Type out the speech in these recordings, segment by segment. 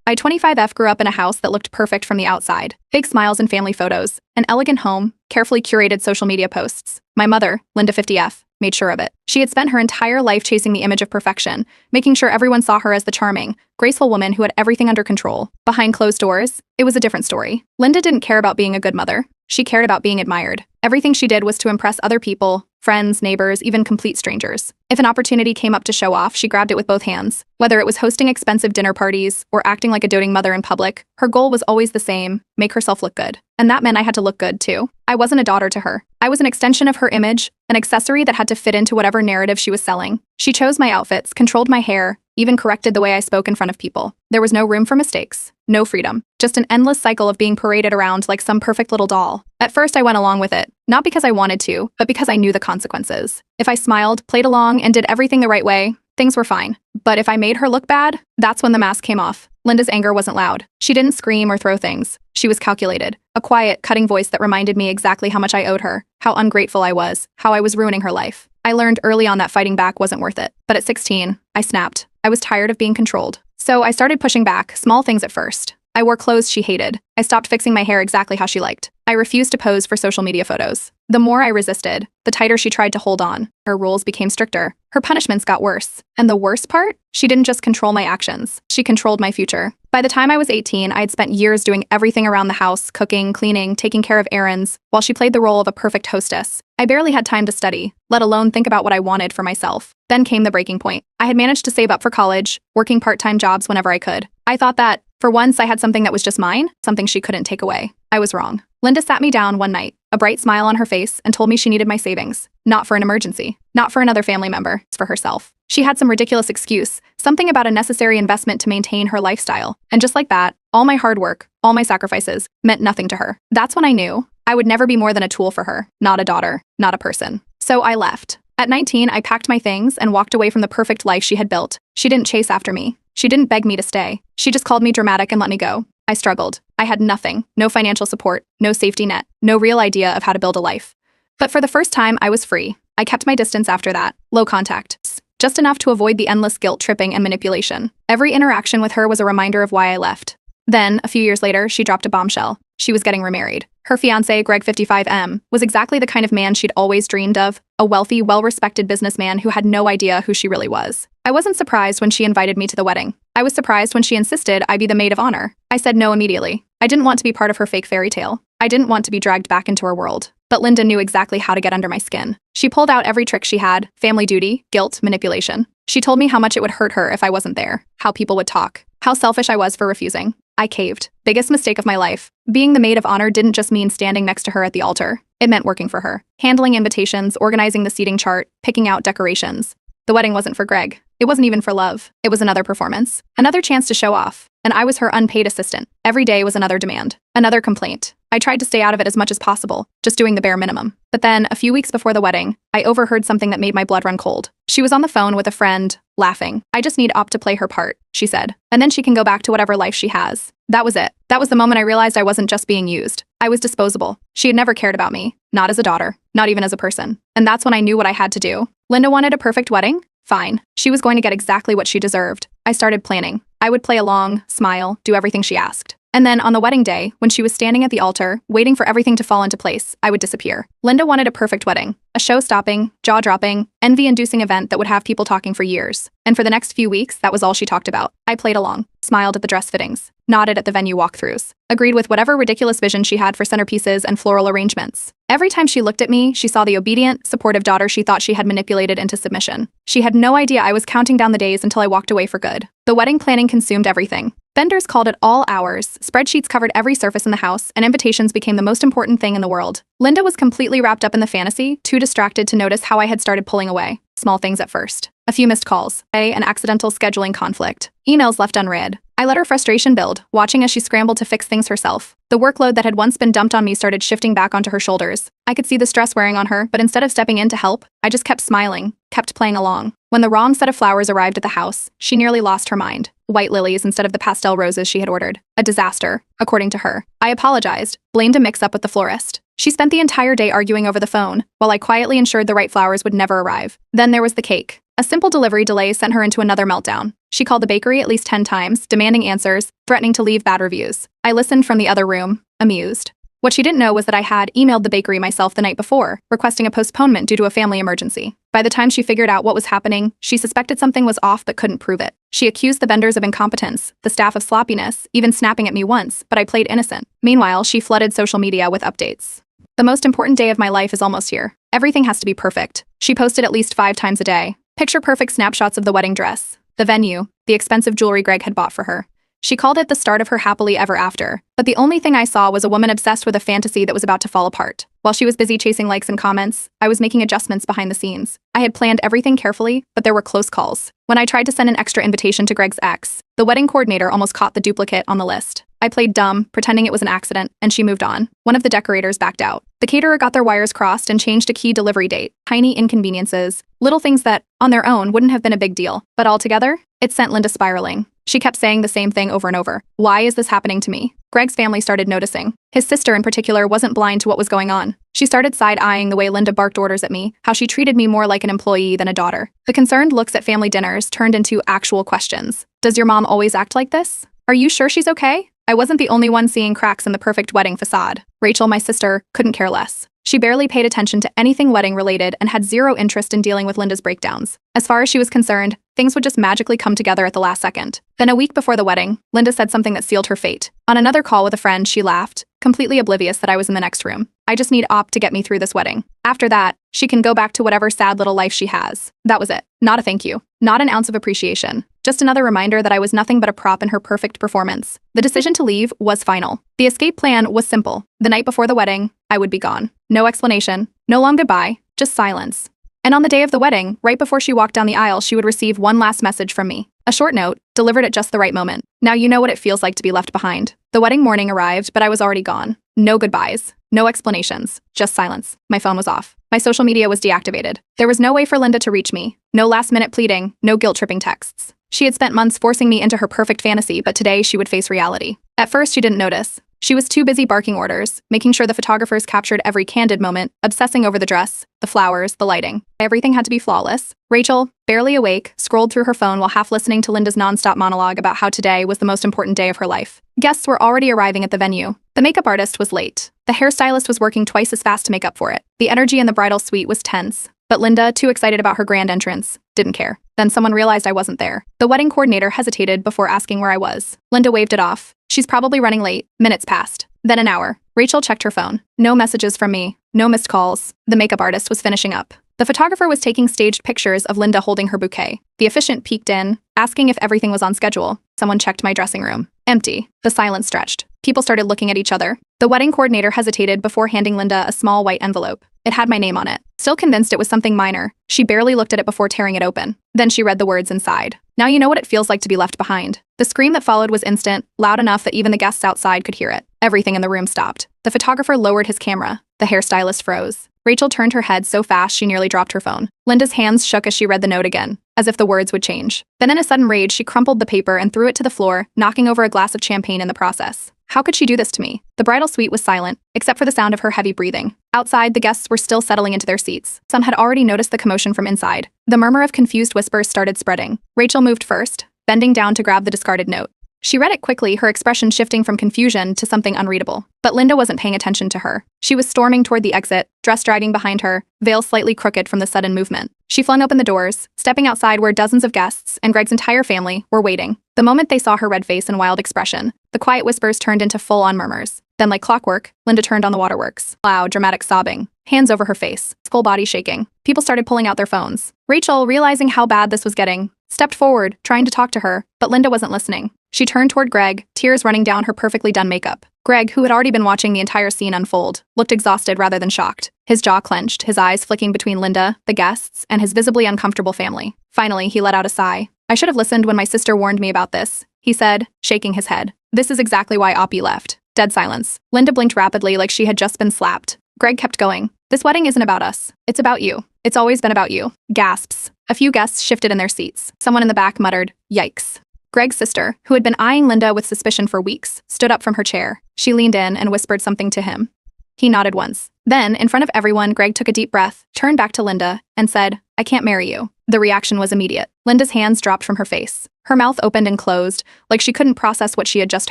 I-25F grew up in a house that looked perfect from the outside. Big smiles and family photos, an elegant home, carefully curated social media posts. My mother, Linda 50F, made sure of it. She had spent her entire life chasing the image of perfection, making sure everyone saw her as the charming, graceful woman who had everything under control. Behind closed doors, it was a different story. Linda didn't care about being a good mother. She cared about being admired. Everything she did was to impress other people, friends, neighbors, even complete strangers. If an opportunity came up to show off, she grabbed it with both hands. Whether it was hosting expensive dinner parties or acting like a doting mother in public, her goal was always the same: make herself look good. And that meant I had to look good too. I wasn't a daughter to her. I was an extension of her image, an accessory that had to fit into whatever narrative she was selling. She chose my outfits, controlled my hair, even corrected the way I spoke in front of people. There was no room for mistakes, no freedom, just an endless cycle of being paraded around like some perfect little doll. At first, I went along with it, not because I wanted to, but because I knew the consequences. If I smiled, played along, and did everything the right way, things were fine. But if I made her look bad, that's when the mask came off. Linda's anger wasn't loud. She didn't scream or throw things. She was calculated. A quiet, cutting voice that reminded me exactly how much I owed her, how ungrateful I was, how I was ruining her life. I learned early on that fighting back wasn't worth it. But at 16, I snapped. I was tired of being controlled. So I started pushing back, small things at first. I wore clothes she hated. I stopped fixing my hair exactly how she liked. I refused to pose for social media photos. The more I resisted, the tighter she tried to hold on. Her rules became stricter. Her punishments got worse. And the worst part? She didn't just control my actions. She controlled my future. By the time I was 18, I had spent years doing everything around the house, cooking, cleaning, taking care of errands, while she played the role of a perfect hostess. I barely had time to study, let alone think about what I wanted for myself. Then came the breaking point. I had managed to save up for college, working part-time jobs whenever I could. I thought that, for once, I had something that was just mine, something she couldn't take away. I was wrong. Linda sat me down one night, a bright smile on her face, and told me she needed my savings. Not for an emergency, not for another family member, it's for herself. She had some ridiculous excuse, something about a necessary investment to maintain her lifestyle. And just like that, all my hard work, all my sacrifices, meant nothing to her. That's when I knew I would never be more than a tool for her, not a daughter, not a person. So I left. At 19, I packed my things and walked away from the perfect life she had built. She didn't chase after me. She didn't beg me to stay. She just called me dramatic and let me go. I struggled. I had nothing, no financial support, no safety net, no real idea of how to build a life. But for the first time, I was free. I kept my distance after that, low contact, just enough to avoid the endless guilt tripping and manipulation. Every interaction with her was a reminder of why I left. Then, a few years later, she dropped a bombshell. She was getting remarried. Her fiancé, Greg 55M, was exactly the kind of man she'd always dreamed of, a wealthy, well-respected businessman who had no idea who she really was. I wasn't surprised when she invited me to the wedding. I was surprised when she insisted I be the maid of honor. I said no immediately. I didn't want to be part of her fake fairy tale. I didn't want to be dragged back into her world. But Linda knew exactly how to get under my skin. She pulled out every trick she had: family duty, guilt, manipulation. She told me how much it would hurt her if I wasn't there, how people would talk, how selfish I was for refusing. I caved. Biggest mistake of my life. Being the maid of honor didn't just mean standing next to her at the altar. It meant working for her, handling invitations, organizing the seating chart, picking out decorations. The wedding wasn't for Greg. It wasn't even for love. It was another performance, another chance to show off. And I was her unpaid assistant. Every day was another demand, another complaint. I tried to stay out of it as much as possible, just doing the bare minimum. But then, a few weeks before the wedding, I overheard something that made my blood run cold. She was on the phone with a friend, laughing. "I just need Op to play her part," she said. "And then she can go back to whatever life she has." That was it. That was the moment I realized I wasn't just being used. I was disposable. She had never cared about me, not as a daughter, not even as a person. And that's when I knew what I had to do. Linda wanted a perfect wedding? Fine. She was going to get exactly what she deserved. I started planning. I would play along, smile, do everything she asked. And then on the wedding day, when she was standing at the altar, waiting for everything to fall into place, I would disappear. Linda wanted a perfect wedding, a show-stopping, jaw-dropping, envy-inducing event that would have people talking for years. And for the next few weeks, that was all she talked about. I played along, smiled at the dress fittings, nodded at the venue walkthroughs, agreed with whatever ridiculous vision she had for centerpieces and floral arrangements. Every time she looked at me, she saw the obedient, supportive daughter she thought she had manipulated into submission. She had no idea I was counting down the days until I walked away for good. The wedding planning consumed everything. Vendors called at all hours, spreadsheets covered every surface in the house, and invitations became the most important thing in the world. Linda was completely wrapped up in the fantasy, too distracted to notice how I had started pulling away. Small things at first. A few missed calls, an accidental scheduling conflict, emails left unread. I let her frustration build, watching as she scrambled to fix things herself. The workload that had once been dumped on me started shifting back onto her shoulders. I could see the stress wearing on her, but instead of stepping in to help, I just kept smiling, kept playing along. When the wrong set of flowers arrived at the house, she nearly lost her mind. White lilies instead of the pastel roses she had ordered. A disaster, according to her. I apologized, blamed a mix-up with the florist. She spent the entire day arguing over the phone, while I quietly ensured the right flowers would never arrive. Then there was the cake. A simple delivery delay sent her into another meltdown. She called the bakery at least 10 times, demanding answers, threatening to leave bad reviews. I listened from the other room, amused. What she didn't know was that I had emailed the bakery myself the night before, requesting a postponement due to a family emergency. By the time she figured out what was happening, she suspected something was off but couldn't prove it. She accused the vendors of incompetence, the staff of sloppiness, even snapping at me once, but I played innocent. Meanwhile, she flooded social media with updates. The most important day of my life is almost here. Everything has to be perfect. She posted at least 5 times a day. Picture-perfect snapshots of the wedding dress, the venue, the expensive jewelry Greg had bought for her. She called it the start of her happily ever after, but the only thing I saw was a woman obsessed with a fantasy that was about to fall apart. While she was busy chasing likes and comments, I was making adjustments behind the scenes. I had planned everything carefully, but there were close calls. When I tried to send an extra invitation to Greg's ex, the wedding coordinator almost caught the duplicate on the list. I played dumb, pretending it was an accident, and she moved on. One of the decorators backed out. The caterer got their wires crossed and changed a key delivery date. Tiny inconveniences, little things that, on their own, wouldn't have been a big deal. But altogether, it sent Linda spiraling. She kept saying the same thing over and over. Why is this happening to me? Greg's family started noticing. His sister in particular wasn't blind to what was going on. She started side-eyeing the way Linda barked orders at me, how she treated me more like an employee than a daughter. The concerned looks at family dinners turned into actual questions. Does your mom always act like this? Are you sure she's okay? I wasn't the only one seeing cracks in the perfect wedding facade. Rachel, my sister, couldn't care less. She barely paid attention to anything wedding-related and had zero interest in dealing with Linda's breakdowns. As far as she was concerned, things would just magically come together at the last second. Then a week before the wedding, Linda said something that sealed her fate. On another call with a friend, she laughed, completely oblivious that I was in the next room. I just need Op to get me through this wedding. After that, she can go back to whatever sad little life she has. That was it. Not a thank you. Not an ounce of appreciation. Just another reminder that I was nothing but a prop in her perfect performance. The decision to leave was final. The escape plan was simple. The night before the wedding, I would be gone. No explanation, no long goodbye, just silence. And on the day of the wedding, right before she walked down the aisle, she would receive one last message from me. A short note, delivered at just the right moment. Now you know what it feels like to be left behind. The wedding morning arrived, but I was already gone. No goodbyes, no explanations, just silence. My phone was off. My social media was deactivated. There was no way for Linda to reach me. No last-minute pleading, no guilt-tripping texts. She had spent months forcing me into her perfect fantasy, but today she would face reality. At first, she didn't notice. She was too busy barking orders, making sure the photographers captured every candid moment, obsessing over the dress, the flowers, the lighting. Everything had to be flawless. Rachel, barely awake, scrolled through her phone while half listening to Linda's nonstop monologue about how today was the most important day of her life. Guests were already arriving at the venue. The makeup artist was late. The hairstylist was working twice as fast to make up for it. The energy in the bridal suite was tense. But Linda, too excited about her grand entrance, didn't care. Then someone realized I wasn't there. The wedding coordinator hesitated before asking where I was. Linda waved it off. She's probably running late. Minutes passed. Then an hour. Rachel checked her phone. No messages from me. No missed calls. The makeup artist was finishing up. The photographer was taking staged pictures of Linda holding her bouquet. The officiant peeked in, asking if everything was on schedule. Someone checked my dressing room. Empty. The silence stretched. People started looking at each other. The wedding coordinator hesitated before handing Linda a small white envelope. It had my name on it. Still convinced it was something minor, she barely looked at it before tearing it open. Then she read the words inside. Now you know what it feels like to be left behind. The scream that followed was instant, loud enough that even the guests outside could hear it. Everything in the room stopped. The photographer lowered his camera. The hairstylist froze. Rachel turned her head so fast she nearly dropped her phone. Linda's hands shook as she read the note again, as if the words would change. Then in a sudden rage, she crumpled the paper and threw it to the floor, knocking over a glass of champagne in the process. How could she do this to me? The bridal suite was silent, except for the sound of her heavy breathing. Outside, the guests were still settling into their seats. Some had already noticed the commotion from inside. The murmur of confused whispers started spreading. Rachel moved first, bending down to grab the discarded note. She read it quickly, her expression shifting from confusion to something unreadable. But Linda wasn't paying attention to her. She was storming toward the exit, dress dragging behind her, veil slightly crooked from the sudden movement. She flung open the doors, stepping outside where dozens of guests and Greg's entire family were waiting. The moment they saw her red face and wild expression, the quiet whispers turned into full-on murmurs. Then, like clockwork, Linda turned on the waterworks. Loud, dramatic sobbing, hands over her face, full body shaking. People started pulling out their phones. Rachel, realizing how bad this was getting, stepped forward, trying to talk to her, but Linda wasn't listening. She turned toward Greg, tears running down her perfectly done makeup. Greg, who had already been watching the entire scene unfold, looked exhausted rather than shocked. His jaw clenched, his eyes flicking between Linda, the guests, and his visibly uncomfortable family. Finally, he let out a sigh. I should have listened when my sister warned me about this, he said, shaking his head. This is exactly why Oppie left. Dead silence. Linda blinked rapidly like she had just been slapped. Greg kept going. This wedding isn't about us. It's about you. It's always been about you. Gasps. A few guests shifted in their seats. Someone in the back muttered, yikes. Greg's sister, who had been eyeing Linda with suspicion for weeks, stood up from her chair. She leaned in and whispered something to him. He nodded once. Then, in front of everyone, Greg took a deep breath, turned back to Linda, and said, I can't marry you. The reaction was immediate. Linda's hands dropped from her face. Her mouth opened and closed, like she couldn't process what she had just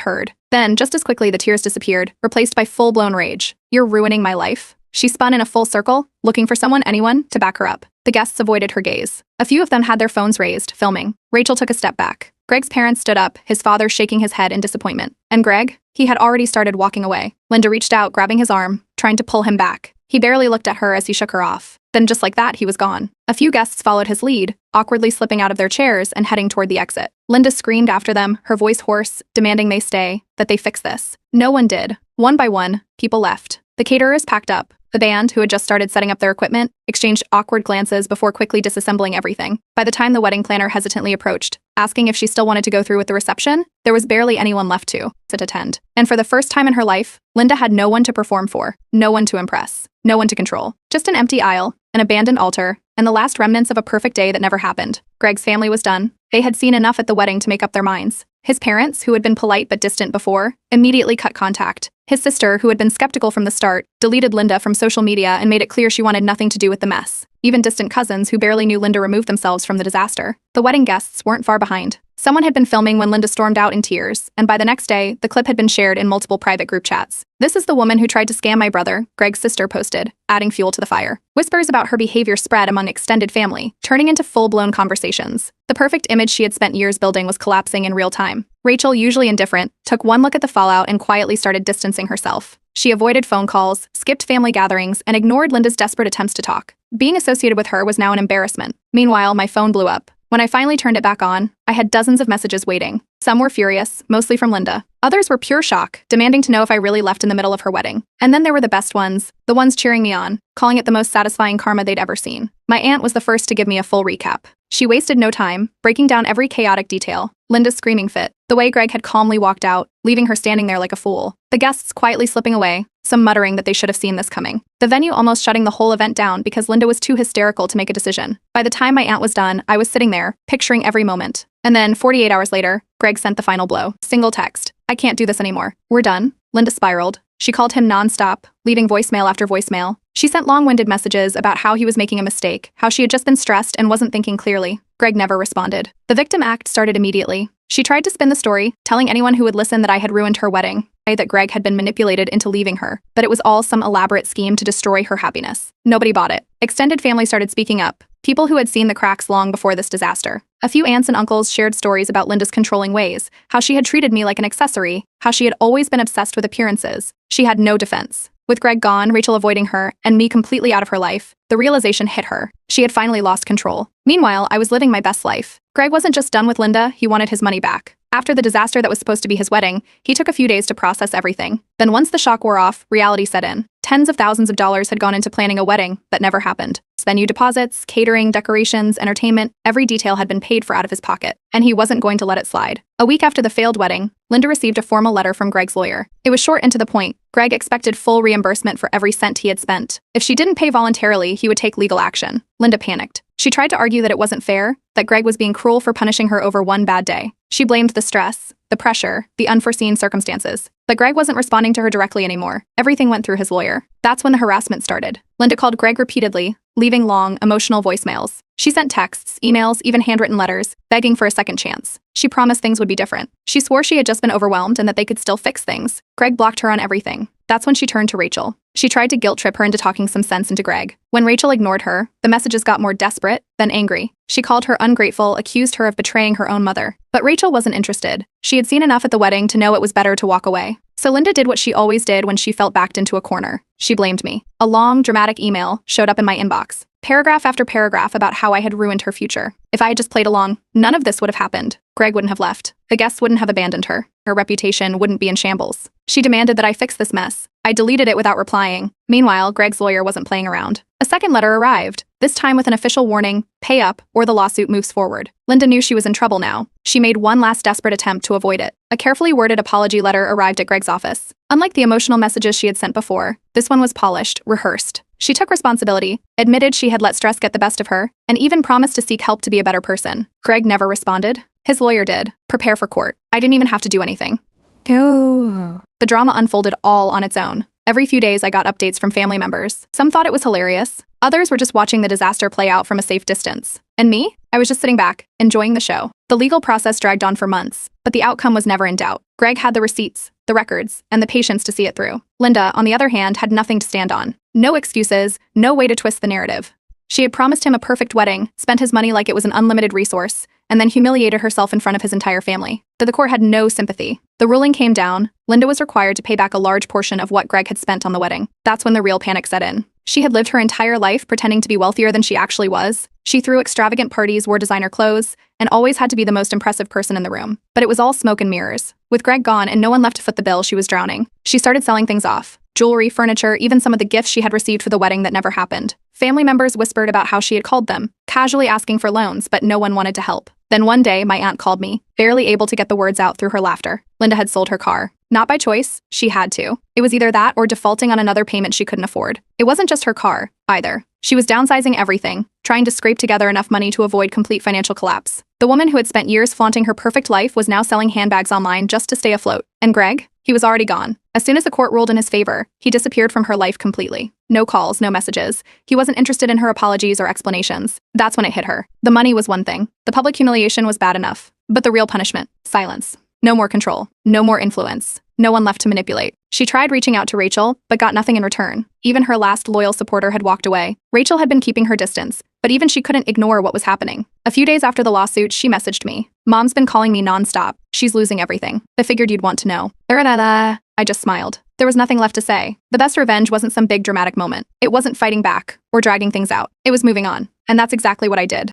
heard. Then, just as quickly, the tears disappeared, replaced by full-blown rage. "You're ruining my life." She spun in a full circle, looking for anyone, to back her up. The guests avoided her gaze. A few of them had their phones raised, filming. Rachel took a step back. Greg's parents stood up, his father shaking his head in disappointment. And Greg? He had already started walking away. Linda reached out, grabbing his arm, trying to pull him back. He barely looked at her as he shook her off. Then just like that, he was gone. A few guests followed his lead, awkwardly slipping out of their chairs and heading toward the exit. Linda screamed after them, her voice hoarse, demanding they stay, that they fix this. No one did. One by one, people left. The caterers packed up. The band, who had just started setting up their equipment, exchanged awkward glances before quickly disassembling everything. By the time the wedding planner hesitantly approached, asking if she still wanted to go through with the reception, there was barely anyone left to attend. And for the first time in her life, Linda had no one to perform for, no one to impress, no one to control. Just an empty aisle, an abandoned altar, and the last remnants of a perfect day that never happened. Greg's family was done. They had seen enough at the wedding to make up their minds. His parents, who had been polite but distant before, immediately cut contact. His sister, who had been skeptical from the start, deleted Linda from social media and made it clear she wanted nothing to do with the mess. Even distant cousins who barely knew Linda removed themselves from the disaster. The wedding guests weren't far behind. Someone had been filming when Linda stormed out in tears, and by the next day, the clip had been shared in multiple private group chats. "This is the woman who tried to scam my brother," Greg's sister posted, adding fuel to the fire. Whispers about her behavior spread among extended family, turning into full-blown conversations. The perfect image she had spent years building was collapsing in real time. Rachel, usually indifferent, took one look at the fallout and quietly started distancing herself. She avoided phone calls, skipped family gatherings, and ignored Linda's desperate attempts to talk. Being associated with her was now an embarrassment. Meanwhile, my phone blew up. When I finally turned it back on, I had dozens of messages waiting. Some were furious, mostly from Linda. Others were pure shock, demanding to know if I really left in the middle of her wedding. And then there were the best ones, the ones cheering me on, calling it the most satisfying karma they'd ever seen. My aunt was the first to give me a full recap. She wasted no time, breaking down every chaotic detail. Linda's screaming fit, the way Greg had calmly walked out, leaving her standing there like a fool. The guests quietly slipping away, some muttering that they should have seen this coming. The venue almost shutting the whole event down because Linda was too hysterical to make a decision. By the time my aunt was done, I was sitting there, picturing every moment. And then, 48 hours later, Greg sent the final blow. Single text. "I can't do this anymore. We're done." Linda spiraled. She called him nonstop, leaving voicemail after voicemail. She sent long-winded messages about how he was making a mistake, how she had just been stressed and wasn't thinking clearly. Greg never responded. The victim act started immediately. She tried to spin the story, telling anyone who would listen that I had ruined her wedding, that Greg had been manipulated into leaving her, but it was all some elaborate scheme to destroy her happiness. Nobody bought it. Extended family started speaking up, people who had seen the cracks long before this disaster. A few aunts and uncles shared stories about Linda's controlling ways, how she had treated me like an accessory, how she had always been obsessed with appearances. She had no defense. With Greg gone, Rachel avoiding her, and me completely out of her life, the realization hit her. She had finally lost control. Meanwhile, I was living my best life. Greg wasn't just done with Linda, he wanted his money back. After the disaster that was supposed to be his wedding, he took a few days to process everything. Then once the shock wore off, reality set in. Tens of thousands of dollars had gone into planning a wedding that never happened. Venue deposits, catering, decorations, entertainment, every detail had been paid for out of his pocket, and he wasn't going to let it slide. A week after the failed wedding, Linda received a formal letter from Greg's lawyer. It was short and to the point. Greg expected full reimbursement for every cent he had spent. If she didn't pay voluntarily, he would take legal action. Linda panicked. She tried to argue that it wasn't fair, that Greg was being cruel for punishing her over one bad day. She blamed the stress, the pressure, the unforeseen circumstances. But Greg wasn't responding to her directly anymore. Everything went through his lawyer. That's when the harassment started. Linda called Greg repeatedly, leaving long, emotional voicemails. She sent texts, emails, even handwritten letters, begging for a second chance. She promised things would be different. She swore she had just been overwhelmed and that they could still fix things. Greg blocked her on everything. That's when she turned to Rachel. She tried to guilt trip her into talking some sense into Greg. When Rachel ignored her, the messages got more desperate, then angry. She called her ungrateful, accused her of betraying her own mother. But Rachel wasn't interested. She had seen enough at the wedding to know it was better to walk away. So Linda did what she always did when she felt backed into a corner. She blamed me. A long, dramatic email showed up in my inbox. Paragraph after paragraph about how I had ruined her future. If I had just played along, none of this would have happened. Greg wouldn't have left. The guests wouldn't have abandoned her. Her reputation wouldn't be in shambles. She demanded that I fix this mess. I deleted it without replying. Meanwhile, Greg's lawyer wasn't playing around. A second letter arrived, this time with an official warning, pay up, or the lawsuit moves forward. Linda knew she was in trouble now. She made one last desperate attempt to avoid it. A carefully worded apology letter arrived at Greg's office. Unlike the emotional messages she had sent before, this one was polished, rehearsed. She took responsibility, admitted she had let stress get the best of her, and even promised to seek help to be a better person. Greg never responded. His lawyer did. Prepare for court. I didn't even have to do anything. Oh. The drama unfolded all on its own. Every few days I got updates from family members. Some thought it was hilarious. Others were just watching the disaster play out from a safe distance. And me? I was just sitting back, enjoying the show. The legal process dragged on for months, but the outcome was never in doubt. Greg had the receipts, the records, and the patience to see it through. Linda, on the other hand, had nothing to stand on. No excuses, no way to twist the narrative. She had promised him a perfect wedding, spent his money like it was an unlimited resource, and then humiliated herself in front of his entire family. The court had no sympathy. The ruling came down. Linda was required to pay back a large portion of what Greg had spent on the wedding. That's when the real panic set in. She had lived her entire life pretending to be wealthier than she actually was. She threw extravagant parties, wore designer clothes, and always had to be the most impressive person in the room. But it was all smoke and mirrors. With Greg gone and no one left to foot the bill, she was drowning. She started selling things off. Jewelry, furniture, even some of the gifts she had received for the wedding that never happened. Family members whispered about how she had called them, casually asking for loans, but no one wanted to help. Then one day, my aunt called me, barely able to get the words out through her laughter. Linda had sold her car. Not by choice, she had to. It was either that or defaulting on another payment she couldn't afford. It wasn't just her car, either. She was downsizing everything, trying to scrape together enough money to avoid complete financial collapse. The woman who had spent years flaunting her perfect life was now selling handbags online just to stay afloat. And Greg? He was already gone. As soon as the court ruled in his favor, he disappeared from her life completely. No calls, no messages. He wasn't interested in her apologies or explanations. That's when it hit her. The money was one thing. The public humiliation was bad enough. But the real punishment? Silence. No more control. No more influence. No one left to manipulate. She tried reaching out to Rachel, but got nothing in return. Even her last loyal supporter had walked away. Rachel had been keeping her distance, but even she couldn't ignore what was happening. A few days after the lawsuit, she messaged me. Mom's been calling me nonstop. She's losing everything. I figured you'd want to know. I just smiled. There was nothing left to say. The best revenge wasn't some big dramatic moment. It wasn't fighting back or dragging things out. It was moving on. And that's exactly what I did.